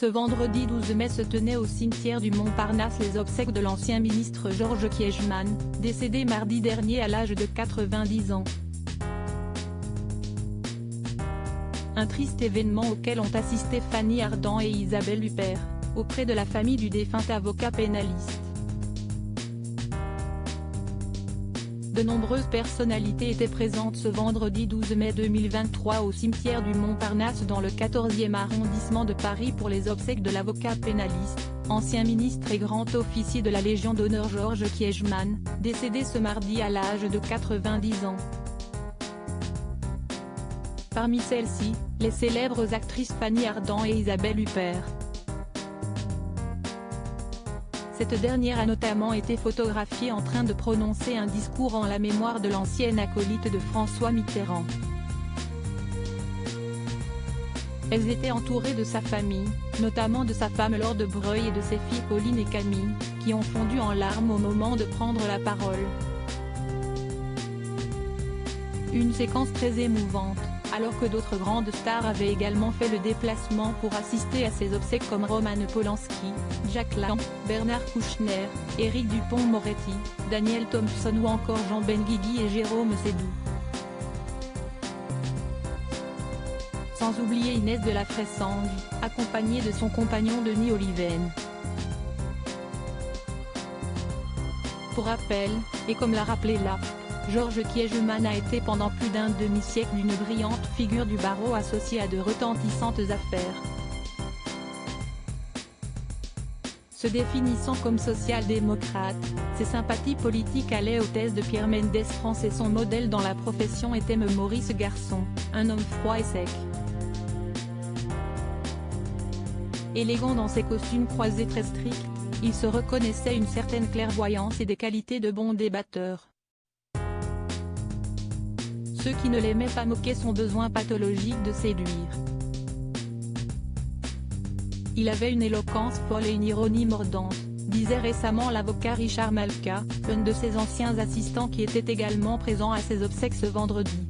Ce vendredi 12 mai se tenaient au cimetière du Montparnasse les obsèques de l'ancien ministre Georges Kiegemann, décédé mardi dernier à l'âge de 90 ans. Un triste événement auquel ont assisté Fanny Ardant et Isabelle Huppert, auprès de la famille du défunt avocat pénaliste. De nombreuses personnalités étaient présentes ce vendredi 12 mai 2023 au cimetière du Montparnasse dans le 14e arrondissement de Paris pour les obsèques de l'avocat pénaliste, ancien ministre et grand officier de la Légion d'honneur Georges Kiegemann, décédé ce mardi à l'âge de 90 ans. Parmi celles-ci, les célèbres actrices Fanny Ardant et Isabelle Huppert. Cette dernière a notamment été photographiée en train de prononcer un discours en la mémoire de l'ancienne acolyte de François Mitterrand. Elles étaient entourées de sa famille, notamment de sa femme Laure de Breuil et de ses filles Pauline et Camille, qui ont fondu en larmes au moment de prendre la parole. Une séquence très émouvante, alors que d'autres grandes stars avaient également fait le déplacement pour assister à ses obsèques comme Roman Polanski, Jack Lang, Bernard Kouchner, Éric Dupond-Moretti, Daniel Thompson ou encore Jean Benguigui et Jérôme Sédou. Sans oublier Inès de la Fressange, accompagnée de son compagnon Denis Oliven. Pour rappel, et comme l'a rappelé l'AFP, Georges Kiegemann a été pendant plus d'un demi-siècle une brillante figure du barreau associée à de retentissantes affaires. Se définissant comme social-démocrate, ses sympathies politiques allaient aux thèses de Pierre Mendès France et son modèle dans la profession était Maurice Garçon, un homme froid et sec. Élégant dans ses costumes croisés très stricts, il se reconnaissait une certaine clairvoyance et des qualités de bon débatteur. Ceux qui ne l'aimaient pas moquaient son besoin pathologique de séduire. Il avait une éloquence folle et une ironie mordante, disait récemment l'avocat Richard Malka, l'un de ses anciens assistants qui était également présent à ses obsèques ce vendredi.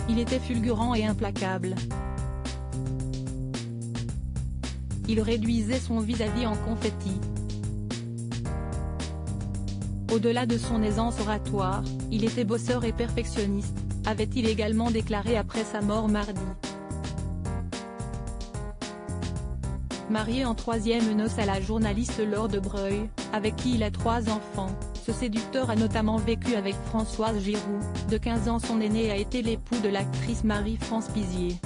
Il était fulgurant et implacable. Il réduisait son vis-à-vis en confetti. Au-delà de son aisance oratoire, il était bosseur et perfectionniste, avait-il également déclaré après sa mort mardi. Marié en troisième noces à la journaliste Laure de Breuil, avec qui il a 3 enfants, ce séducteur a notamment vécu avec Françoise Giroud, de 15 ans son aîné a été l'époux de l'actrice Marie-France Pizier.